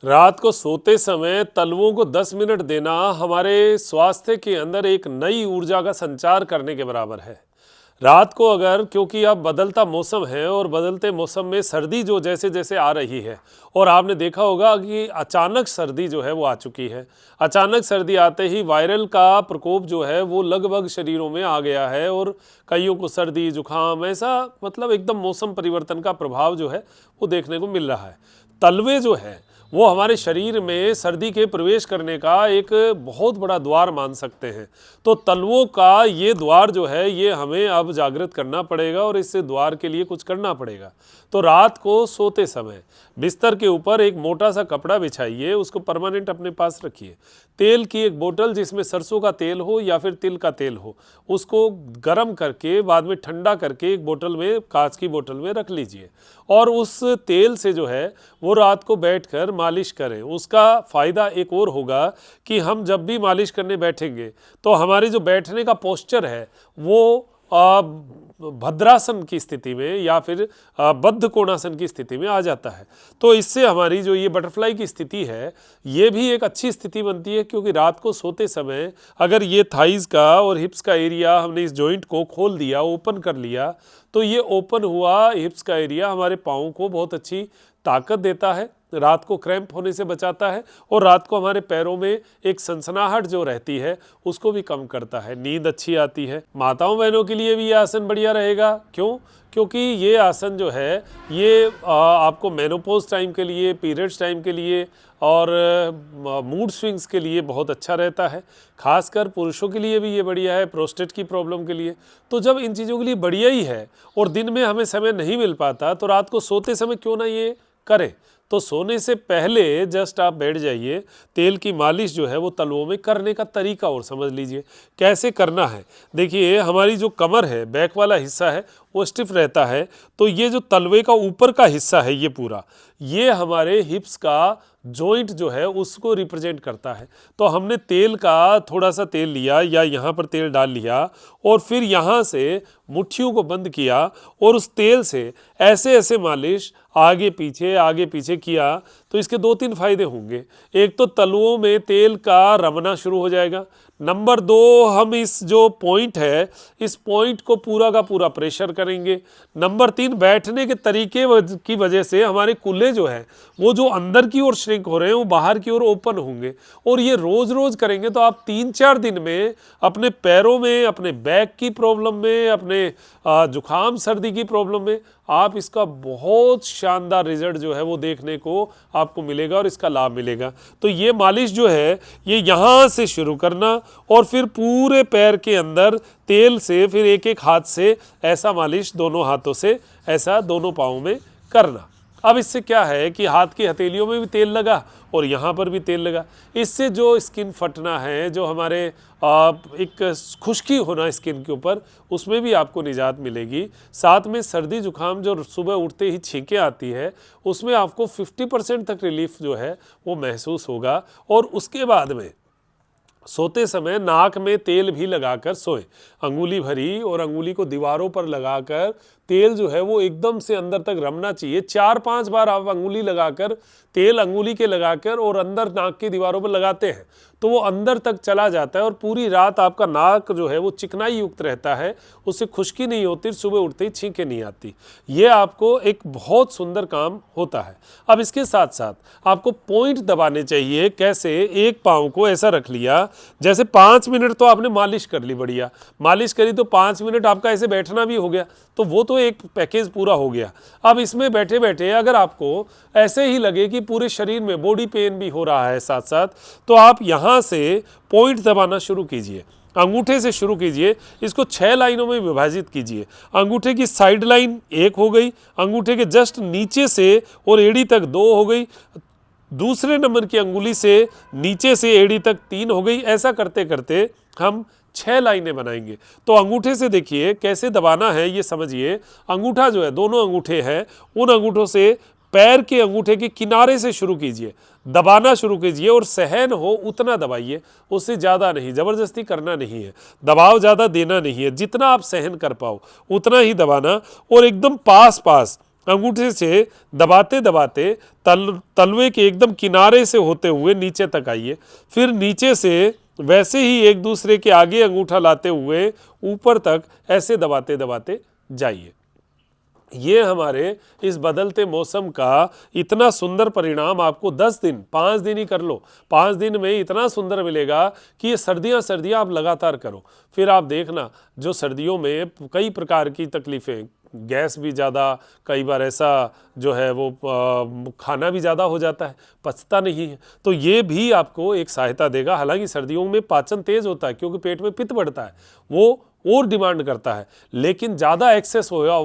रात को सोते समय तलवों को 10 मिनट देना हमारे स्वास्थ्य के अंदर एक नई ऊर्जा का संचार करने के बराबर है। रात को अगर, क्योंकि अब बदलता मौसम है और बदलते मौसम में सर्दी जो जैसे जैसे आ रही है, और आपने देखा होगा कि अचानक सर्दी जो है वो आ चुकी है। अचानक सर्दी आते ही वायरल का प्रकोप जो है वो लगभग शरीरों में आ गया है और कईयों को सर्दी जुकाम, ऐसा मतलब एकदम मौसम परिवर्तन का प्रभाव जो है वो देखने को मिल रहा है। तलवे जो है वो हमारे शरीर में सर्दी के प्रवेश करने का एक बहुत बड़ा द्वार मान सकते हैं। तो तलवों का ये द्वार जो है ये हमें अब जागृत करना पड़ेगा और इस द्वार के लिए कुछ करना पड़ेगा। तो रात को सोते समय बिस्तर के ऊपर एक मोटा सा कपड़ा बिछाइए, उसको परमानेंट अपने पास रखिए। तेल की एक बोतल जिसमें सरसों का तेल हो या फिर तिल का तेल हो, उसको गर्म करके बाद में ठंडा करके एक बोतल में, कांच की बोतल में रख लीजिए और उस तेल से जो है वो रात को बैठकर मालिश करें। उसका फ़ायदा एक और होगा कि हम जब भी मालिश करने बैठेंगे तो हमारी जो बैठने का पोस्चर है वो भद्रासन की स्थिति में या फिर बद्ध कोणासन की स्थिति में आ जाता है। तो इससे हमारी जो ये बटरफ्लाई की स्थिति है ये भी एक अच्छी स्थिति बनती है, क्योंकि रात को सोते समय अगर ये थाइज़ का और हिप्स का एरिया हमने इस जॉइंट को खोल दिया, ओपन कर लिया, तो ये ओपन हुआ हिप्स का एरिया हमारे पाँव को बहुत अच्छी ताकत देता है, रात को क्रैम्प होने से बचाता है और रात को हमारे पैरों में एक सनसनाहट जो रहती है उसको भी कम करता है, नींद अच्छी आती है। माताओं बहनों के लिए भी ये आसन बढ़िया रहेगा। क्यों? क्योंकि ये आसन जो है ये आपको मेनोपॉज टाइम के लिए, पीरियड्स टाइम के लिए और मूड स्विंग्स के लिए बहुत अच्छा रहता है। खासकर पुरुषों के लिए भी ये बढ़िया है, प्रोस्टेट की प्रॉब्लम के लिए। तो जब इन चीज़ों के लिए बढ़िया ही है और दिन में हमें समय नहीं मिल पाता, तो रात को सोते समय क्यों ना ये करें। तो सोने से पहले जस्ट आप बैठ जाइए, तेल की मालिश जो है वो तलवों में करने का तरीका और समझ लीजिए कैसे करना है। देखिए हमारी जो कमर है, बैक वाला हिस्सा है वो स्टिफ रहता है, तो ये जो तलवे का ऊपर का हिस्सा है ये पूरा, ये हमारे हिप्स का जॉइंट जो है उसको रिप्रेजेंट करता है। तो हमने तेल का थोड़ा सा तेल लिया या यहाँ पर तेल डाल लिया और फिर यहाँ से मुट्ठियों को बंद किया और उस तेल से ऐसे ऐसे मालिश आगे पीछे किया, तो इसके 2-3 फायदे होंगे। एक तो तलवों में तेल का रमना शुरू हो जाएगा। नंबर 2, हम इस जो पॉइंट है इस पॉइंट को पूरा का पूरा प्रेशर करेंगे। नंबर 3, बैठने के तरीके की वजह से हमारे कूल्हे जो है वो जो अंदर की ओर श्रिंक हो रहे हैं वो बाहर की ओर ओपन होंगे। और ये रोज रोज करेंगे तो आप 3-4 दिन में अपने पैरों में, अपने बैक की प्रॉब्लम में, अपने जुकाम सर्दी की प्रॉब्लम में आप इसका बहुत शानदार रिजल्ट जो है वो देखने को आपको मिलेगा और इसका लाभ मिलेगा। तो ये मालिश जो है ये यहाँ से शुरू करना और फिर पूरे पैर के अंदर तेल से, फिर एक एक हाथ से ऐसा मालिश दोनों हाथों से ऐसा दोनों पाँवों में करना। अब इससे क्या है कि हाथ की हथेलियों में भी तेल लगा और यहाँ पर भी तेल लगा। इससे जो स्किन फटना है, जो हमारे एक खुश्की होना स्किन के ऊपर, उसमें भी आपको निजात मिलेगी। साथ में सर्दी जुकाम जो सुबह उठते ही छींकें आती है उसमें आपको 50% तक रिलीफ जो है वो महसूस होगा। और उसके बाद में सोते समय नाक में तेल भी लगाकर सोएं, अंगुली भरी और अंगुली को दीवारों पर लगाकर तेल जो है वो एकदम से अंदर तक रमना चाहिए। 4-5 बार आप अंगुली लगाकर, तेल अंगुली के लगाकर और अंदर नाक की दीवारों पर लगाते हैं तो वो अंदर तक चला जाता है और पूरी रात आपका नाक जो है वो चिकनाई युक्त रहता है, उससे खुश्की नहीं होती, सुबह उठते ही छींकें नहीं आती। ये आपको एक बहुत सुंदर काम होता है। अब इसके साथ साथ आपको पॉइंट दबाने चाहिए। कैसे? एक पाँव को ऐसा रख लिया, जैसे 5 मिनट तो आपने मालिश कर ली, बढ़िया मालिश करी तो 5 मिनट आपका ऐसे बैठना भी हो गया, तो वो तो एक पैकेज पूरा हो गया। अब इसमें बैठे बैठे अगर आपको ऐसे ही लगे कि पूरे शरीर में बॉडी पेन भी हो रहा है साथ साथ, तो आप यहाँ से पॉइंट दबाना शुरू कीजिए। अंगूठे से शुरू कीजिए, इसको 6 लाइनों में विभाजित कीजिए। अंगूठे की साइड लाइन 1 हो गई, अंगूठे के जस्ट नीचे से और एड़ी तक 2 हो गई, दूसरे नंबर की अंगुली से नीचे से एड़ी तक 3 हो गई। ऐसा करते करते हम 6 लाइनें बनाएंगे। तो अंगूठे से देखिए कैसे दबाना है ये समझिए। अंगूठा जो है, दोनों अंगूठे हैं, उन अंगूठों से पैर के अंगूठे के किनारे से शुरू कीजिए, दबाना शुरू कीजिए और सहन हो उतना दबाइए, उससे ज़्यादा नहीं, ज़बरदस्ती करना नहीं है, दबाव ज़्यादा देना नहीं है, जितना आप सहन कर पाओ उतना ही दबाना। और एकदम पास पास अंगूठे से दबाते दबाते तलवे के एकदम किनारे से होते हुए नीचे तक आइए। फिर नीचे से वैसे ही एक दूसरे के आगे अंगूठा लाते हुए ऊपर तक ऐसे दबाते दबाते जाइए। ये हमारे इस बदलते मौसम का इतना सुंदर परिणाम आपको 10 दिन 5 दिन ही कर लो, 5 दिन में इतना सुंदर मिलेगा कि ये सर्दियां आप लगातार करो। फिर आप देखना, जो सर्दियों में कई प्रकार की तकलीफ़ें, गैस भी ज़्यादा, कई बार ऐसा जो है वो खाना भी ज़्यादा हो जाता है, पचता नहीं है, तो ये भी आपको एक सहायता देगा। हालांकि सर्दियों में पाचन तेज़ होता है क्योंकि पेट में पित्त बढ़ता है, वो और डिमांड करता है, लेकिन ज़्यादा एक्सेस हुआ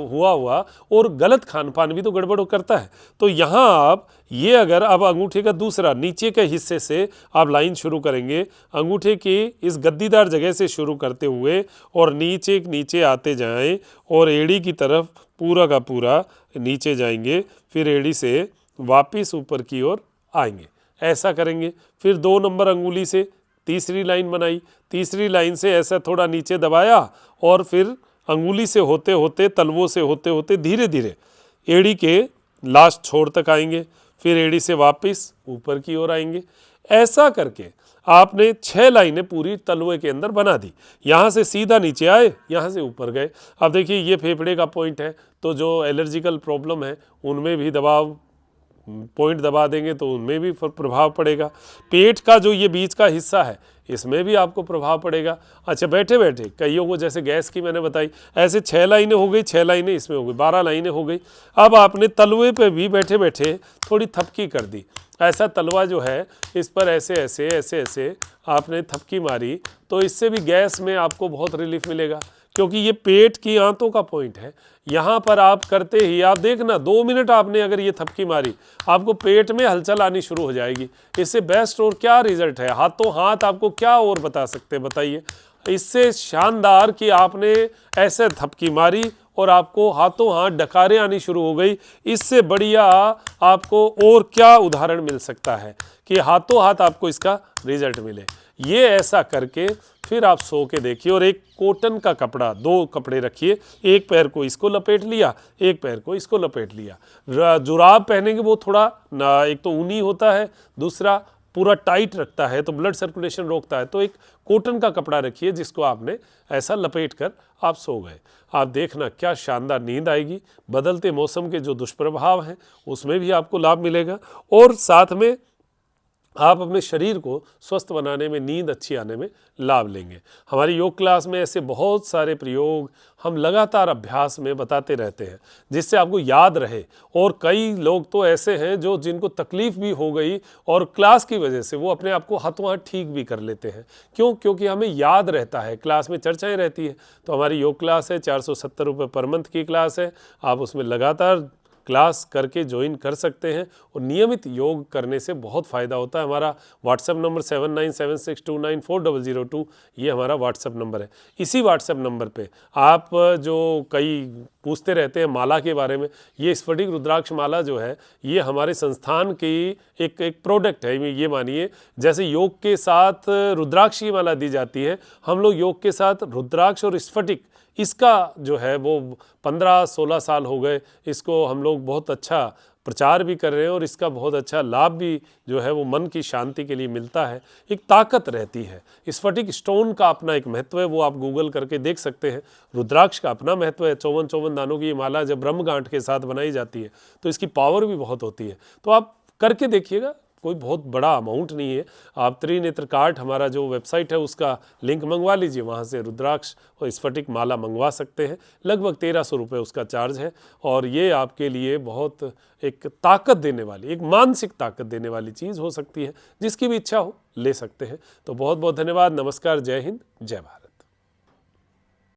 और गलत खान पान भी तो गड़बड़ करता है। तो यहाँ आप ये अगर अब अंगूठे का दूसरा नीचे के हिस्से से आप लाइन शुरू करेंगे, अंगूठे की इस गद्दीदार जगह से शुरू करते हुए और नीचे आते जाएं और एड़ी की तरफ पूरा का पूरा नीचे जाएंगे, फिर एड़ी से वापस ऊपर की ओर आएंगे, ऐसा करेंगे। फिर 2 नंबर अंगुली से तीसरी लाइन बनाई, तीसरी लाइन से ऐसा थोड़ा नीचे दबाया और फिर अंगुली से होते होते, तलवों से होते होते धीरे धीरे एड़ी के लास्ट छोर तक आएंगे, फिर एड़ी से वापस ऊपर की ओर आएंगे। ऐसा करके आपने 6 लाइनें पूरी तलवे के अंदर बना दी। यहाँ से सीधा नीचे आए, यहाँ से ऊपर गए। अब देखिए ये फेफड़े का पॉइंट है, तो जो एलर्जिकल प्रॉब्लम है उनमें भी दबाव पॉइंट दबा देंगे तो उनमें भी प्रभाव पड़ेगा। पेट का जो ये बीच का हिस्सा है इसमें भी आपको प्रभाव पड़ेगा। अच्छा, बैठे बैठे कईयों को, जैसे गैस की मैंने बताई, ऐसे 6 लाइनें हो गई, 6 लाइनें इसमें हो गई, 12 लाइनें हो गई। अब आपने तलवे पे भी बैठे बैठे थोड़ी थपकी कर दी। ऐसा तलवा जो है इस पर ऐसे ऐसे ऐसे ऐसे आपने थपकी मारी, तो इससे भी गैस में आपको बहुत रिलीफ मिलेगा, क्योंकि ये पेट की आंतों का पॉइंट है। यहाँ पर आप करते ही आप देखना 2 मिनट आपने अगर ये थपकी मारी, आपको पेट में हलचल आनी शुरू हो जाएगी। इससे बेस्ट और क्या रिजल्ट है, हाथों हाथ आपको क्या और बता सकते हैं, बताइए। इससे शानदार कि आपने ऐसे थपकी मारी और आपको हाथों हाथ डकारें आनी शुरू हो गई। इससे बढ़िया आपको और क्या उदाहरण मिल सकता है कि हाथों हाथ आपको इसका रिजल्ट मिले। ये ऐसा करके फिर आप सो के देखिए, और एक कॉटन का कपड़ा, 2 कपड़े रखिए, एक पैर को इसको लपेट लिया, एक पैर को इसको लपेट लिया। जुराब पहनेंगे वो थोड़ा ना, एक तो ऊनी होता है, दूसरा पूरा टाइट रखता है तो ब्लड सर्कुलेशन रोकता है। तो एक कॉटन का कपड़ा रखिए जिसको आपने ऐसा लपेट कर आप सो गए। आप देखना क्या शानदार नींद आएगी। बदलते मौसम के जो दुष्प्रभाव हैं उसमें भी आपको लाभ मिलेगा, और साथ में आप अपने शरीर को स्वस्थ बनाने में, नींद अच्छी आने में लाभ लेंगे। हमारी योग क्लास में ऐसे बहुत सारे प्रयोग हम लगातार अभ्यास में बताते रहते हैं जिससे आपको याद रहे। और कई लोग तो ऐसे हैं जो जिनको तकलीफ़ भी हो गई और क्लास की वजह से वो अपने आप को हाथों हाथ ठीक भी कर लेते हैं। क्यों? क्योंकि हमें याद रहता है, क्लास में चर्चाएँ रहती हैं। तो हमारी योग क्लास है, 470 रुपये पर मंथ की क्लास है। आप उसमें लगातार क्लास करके ज्वाइन कर सकते हैं, और नियमित योग करने से बहुत फ़ायदा होता है। हमारा व्हाट्सएप नंबर 7976294002 ये हमारा व्हाट्सएप नंबर है। इसी व्हाट्सएप नंबर पे आप जो कई पूछते रहते हैं माला के बारे में, ये स्फटिक रुद्राक्ष माला जो है ये हमारे संस्थान की एक प्रोडक्ट है। ये मानिए जैसे योग के साथ रुद्राक्ष की माला दी जाती है, हम लोग योग के साथ रुद्राक्ष और स्फटिक, इसका जो है वो 15-16 साल हो गए, इसको हम लोग बहुत अच्छा प्रचार भी कर रहे हैं, और इसका बहुत अच्छा लाभ भी जो है वो मन की शांति के लिए मिलता है। एक ताकत रहती है। स्फटिक स्टोन का अपना एक महत्व है, वो आप गूगल करके देख सकते हैं। रुद्राक्ष का अपना महत्व है। 54 दानों की ये माला जब ब्रह्मगांठ के साथ बनाई जाती है तो इसकी पावर भी बहुत होती है। तो आप करके देखिएगा, कोई बहुत बड़ा अमाउंट नहीं है। आप त्रिनेत्र कार्ट, हमारा जो वेबसाइट है उसका लिंक मंगवा लीजिए, वहाँ से रुद्राक्ष और स्फटिक माला मंगवा सकते हैं। लगभग 1300 रुपये उसका चार्ज है, और ये आपके लिए बहुत एक ताकत देने वाली, एक मानसिक ताकत देने वाली चीज़ हो सकती है। जिसकी भी इच्छा हो ले सकते हैं। तो बहुत बहुत धन्यवाद। नमस्कार, जय हिंद, जय भारत।